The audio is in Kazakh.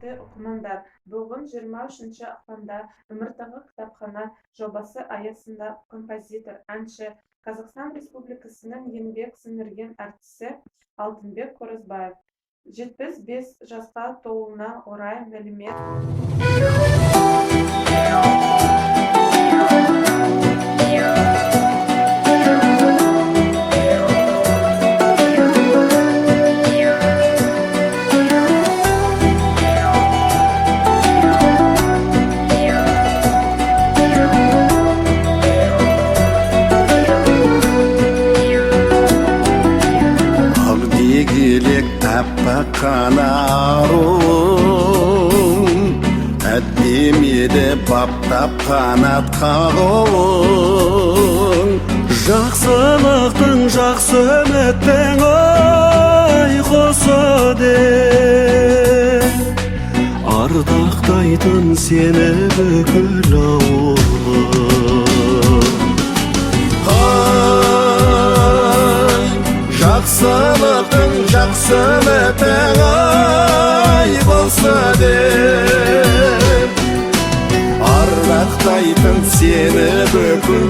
құрметті оқырмандар, бүгін 23 ақпанда Өміртағы кітапхана жобасы аясында композитор, әнші, Қазақстан Республикасының еңбек сіңірген артисі Алтынбек Қоразбаев 75 жасқа толуына орай Appak kanarım Әддемеді баптап қанат қағуың Жақсылықтың жақсы үміттің ұйқысы деп Ардақтайтын сені бүкіл ауылым Жақсылықтың жақсы үміттің ұйқысы деп Ардақтайтын сені бүкіл